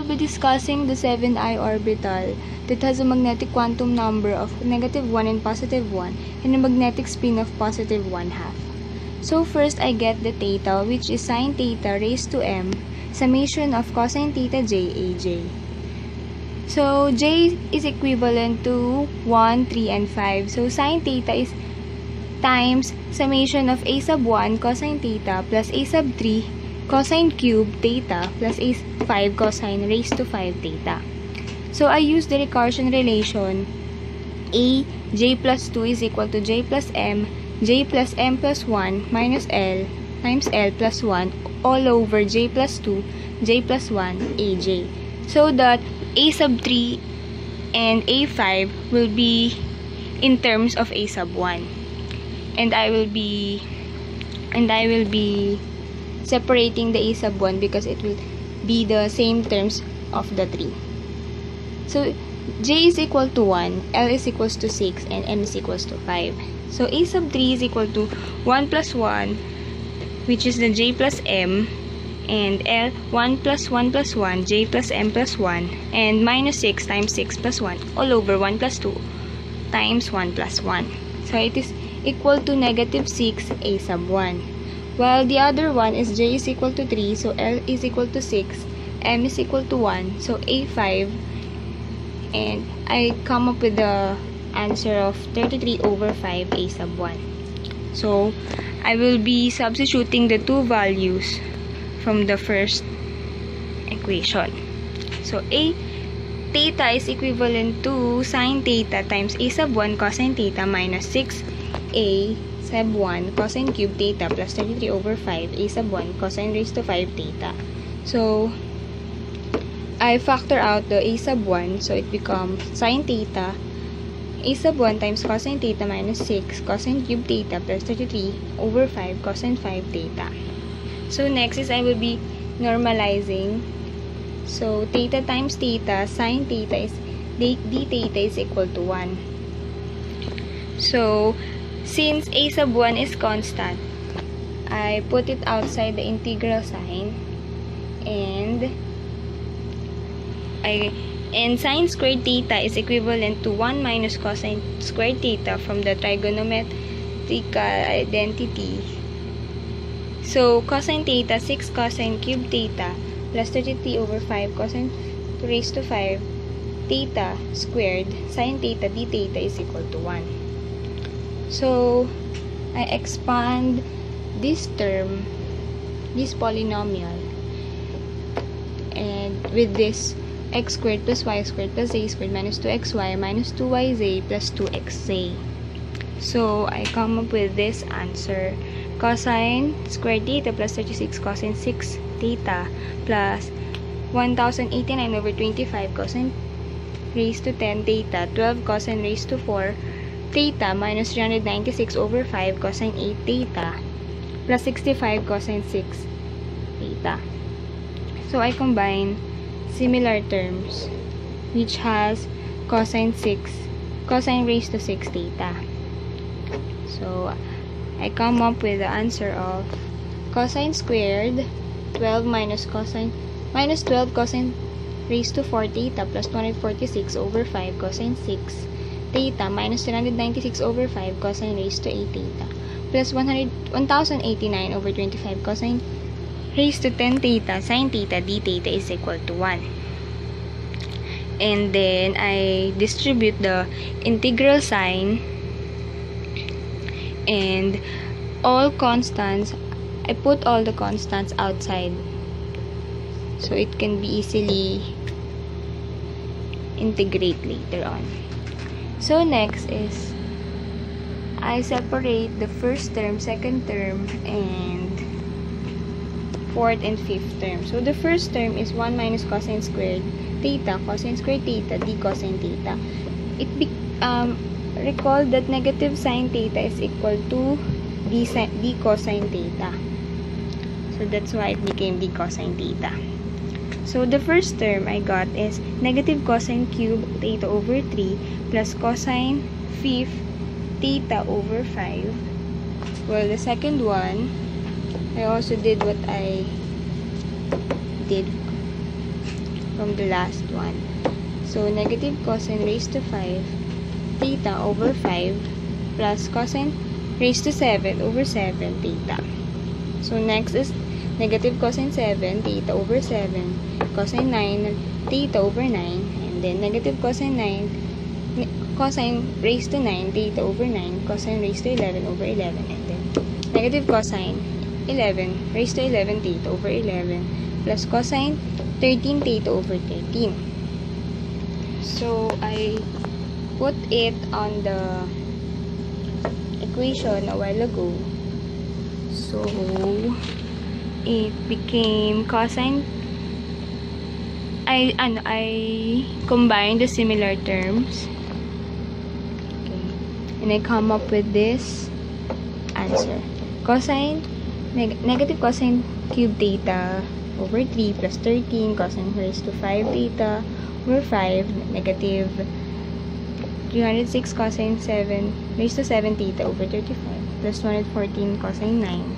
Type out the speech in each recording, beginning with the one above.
will be discussing the 7i orbital that has a magnetic quantum number of -1 and +1 and a magnetic spin of +1/2. So first I get the theta, which is sine theta raised to m summation of cosine theta j aj. So j is equivalent to 1, 3, and 5. So sine theta is times summation of a sub 1 cosine theta plus a sub 3 cosine cube theta plus a 5 cosine raised to 5 theta. So I use the recursion relation a j plus 2 is equal to j plus m plus 1 minus l times l plus 1 all over j plus 2 j plus 1 aj. So that a sub 3 and a 5 will be in terms of a sub 1. And I will be separating the a sub 1 because it will be the same terms of the 3. So j is equal to 1, l is equals to 6, and m is equals to 5. So a sub 3 is equal to 1 plus 1, which is the j plus m, and l 1 plus 1 plus 1, j plus m plus 1, and minus 6 times 6 plus 1 all over 1 plus 2 times 1 plus 1. So it is equal to -6 a sub 1. While the other one is j is equal to 3, so l is equal to 6, m is equal to 1, so a5, and I come up with the answer of 33/5 a sub 1. So I will be substituting the two values from the first equation. So a theta is equivalent to sine theta times a sub 1 cosine theta minus 6 a sub 1 cosine cube theta plus 33/5 a sub 1 cosine raised to 5 theta. So I factor out the a sub 1, so it becomes sine theta a sub 1 times cosine theta minus 6 cosine cube theta plus 33/5 cosine 5 theta. So next is I will be normalizing. So theta times theta, sine theta is d theta is equal to 1. So since a sub 1 is constant, I put it outside the integral sign, and sine squared theta is equivalent to 1 minus cosine squared theta from the trigonometrical identity. So cosine theta 6 cosine cube theta plus 33/5 cosine raised to 5 theta squared sine theta d theta is equal to 1. So I expand this term, this polynomial, and with this x squared plus y squared plus z squared minus 2xy minus 2yz plus 2xz. So I come up with this answer: cosine squared theta plus 36 cosine 6 theta plus 1089/25 cosine raised to 10 theta 12 cosine raised to 4 theta minus 396/5 cosine 8 theta plus 65 cosine 6 theta. So I combine similar terms, which has cosine raised to 6 theta. So I come up with the answer of cosine squared 12 minus 12 cosine raised to 4 theta plus 246/5 cosine 6 theta minus 396/5 cosine raised to 8 theta plus 1089/25 cosine raised to 10 theta sine theta d theta is equal to 1. And then I distribute the integral sign, and all constants, I put all the constants outside so it can be easily integrate later on. So next is I separate the first term, second term, and fourth and fifth term. So the first term is 1 minus cosine squared theta cosine squared theta d cosine theta. Recall that negative sine theta is equal to d cosine theta. So that's why it became d cosine theta. So the first term I got is negative cosine cube theta over 3 plus cosine fifth theta over 5. Well, the second one, I also did what I did from the last one. So, negative cosine raised to 5 theta over 5 plus cosine raised to 7 over 7 theta. So, next is negative cosine 7 theta over 7 cosine 9 theta over 9, and then negative cosine 9 cosine raised to 9 theta over 9 cosine raised to 11 over 11, and then negative cosine 11 raised to 11 theta over 11 plus cosine 13 theta over 13. So, I put it on the equation a while ago. So, it became cosine. I combined the similar terms. Okay. And I come up with this answer. Cosine, negative cosine cube theta over 3 plus 13 cosine raised to 5 theta over 5 negative 306 cosine 7 raised to 7 theta over 35 plus 214 cosine 9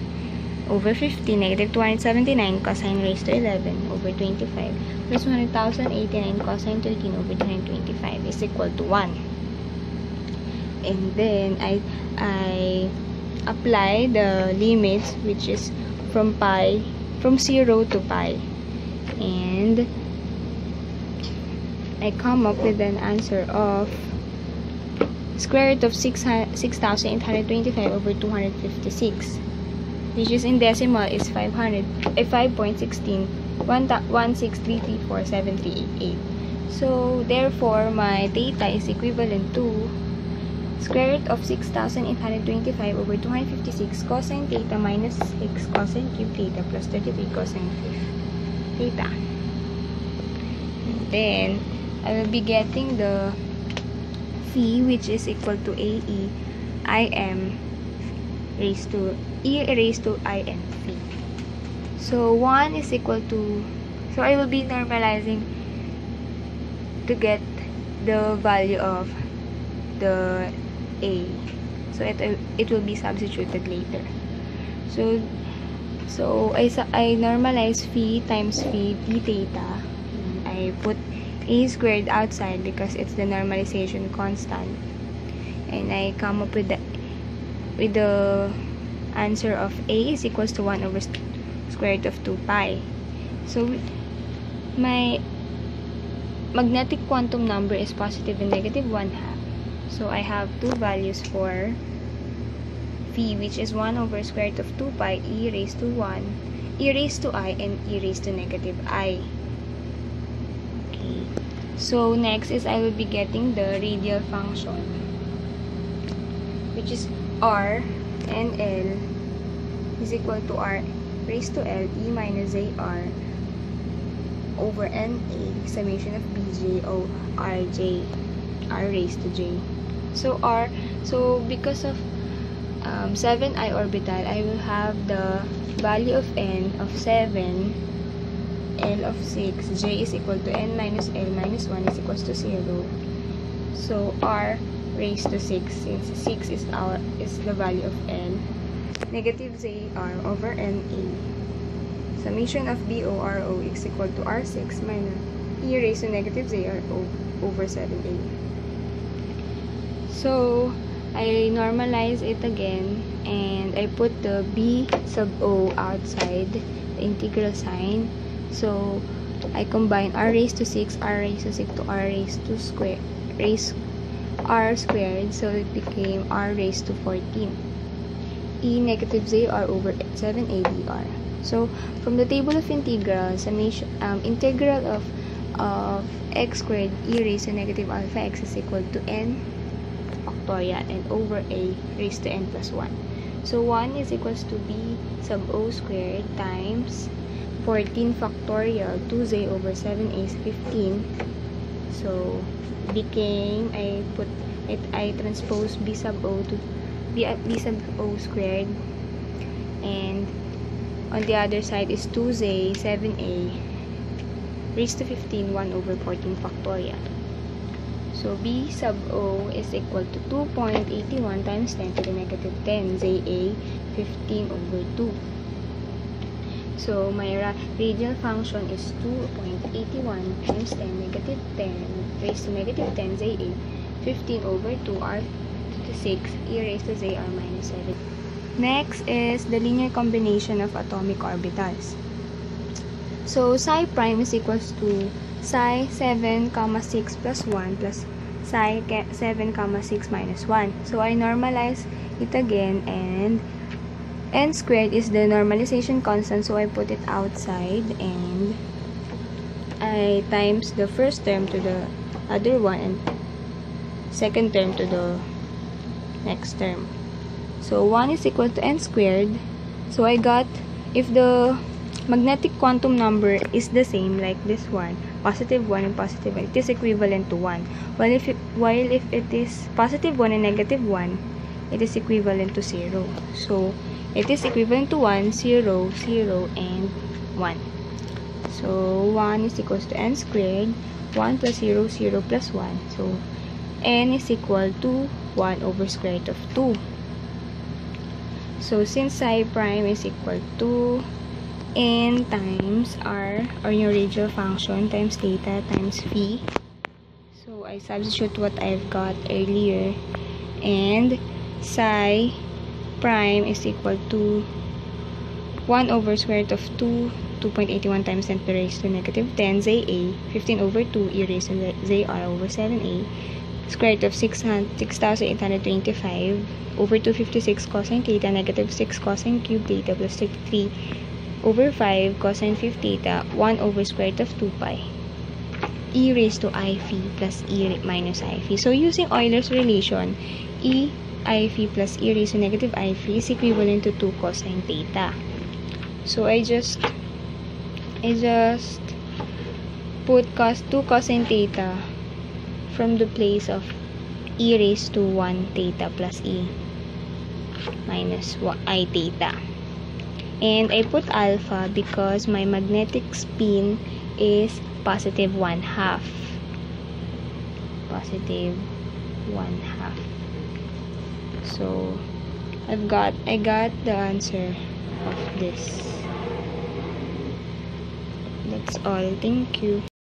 over 50 negative 279 cosine raised to 11 over 25 plus 100,089 cosine 13 over 225 is equal to 1. And then I apply the limits, which is from 0 to pi, and I come up with an answer of square root of 6,825 over 256, which is in decimal is 5.16 163347388. So therefore my theta is equivalent to square root of 6,825 over 256 cosine theta minus 6 cosine cube theta plus 33 cosine theta. And then I will be getting the phi, which is equal to AE IM raised to E raised to IN phi. So 1 is equal to, so I will be normalizing to get the value of the A. So it will be substituted later. So I normalize phi times phi d theta. I put A squared outside because it's the normalization constant, and I come up with the answer of A is equals to 1 over square root of 2 pi. So my magnetic quantum number is positive and negative 1/2. So I have two values for phi, which is 1 over square root of 2 pi e raised to 1, e raised to I, and e raised to negative I. Okay. So next is I will be getting the radial function, which is r and L is equal to r raised to L e minus AR over NA summation of BJ o RJ, r raised to J. So because of 7i orbital, I will have the value of n of 7, L of 6, J is equal to n minus L minus 1 is equals to 0. So r raised to 6, since 6 is the value of n, negative ZR over NA summation of BORO is equal to R6 minus e raised to negative ZR over 7A. So I normalize it again, and I put the B sub O outside the integral sign. So I combine r raised to 6, r raised to 6 to r raised to r squared, so it became r raised to 14 e negative ZR over 7a dr. So from the table of integral, summation integral of x squared e raised to negative alpha x is equal to n factorial and over a raised to n plus 1. So 1 is equals to b sub o squared times 14 factorial 2z over 7a is 15. So became, I transpose b sub o to b sub o squared, and on the other side is 2z 7a raised to 15 1 over 14 factorial. So b sub o is equal to 2.81 times 10 to the negative 10 ZA 15 over 2. So my radial function is 2.81 times 10 negative 10 raised to negative 10 ZA 15 over 2 R to the 6 e raised to ZR minus 7. Next is the linear combination of atomic orbitals. So psi prime is equals to psi 7, 6 plus 1 plus psi 7, 6 minus 1. So I normalize it again, and n squared is the normalization constant, so I put it outside, and I times the first term to the other one and second term to the next term. So 1 is equal to n squared. So I got, if the magnetic quantum number is the same like this one, positive 1 and positive 1, it is equivalent to 1. While if it is positive 1 and negative 1, it is equivalent to 0. So it is equivalent to 1, 0, 0, and 1. So 1 is equals to n squared, 1 plus 0, 0 plus 1. So n is equal to 1 over square root of 2. So since psi prime is equal to n times r, or your radial function, times theta times phi, so I substitute what I've got earlier, and psi prime is equal to 1 over square root of 2.81 times 10 to the raised to negative 10 ZA 15 over 2 e raised to ZR over 7a square root of 6,825 over 256 cosine theta negative 6 cosine cube theta plus 33 over 5 cosine 5 theta 1 over square root of 2 pi e raised to I phi plus e minus I phi. So using Euler's relation, e I phi plus e raised to negative I phi is equivalent to 2 cosine theta. So I just put 2 cosine theta from the place of e raised to 1 theta plus e minus I theta. And I put alpha because my magnetic spin is positive 1/2. Positive 1/2. So I got the answer of this. That's all. Thank you.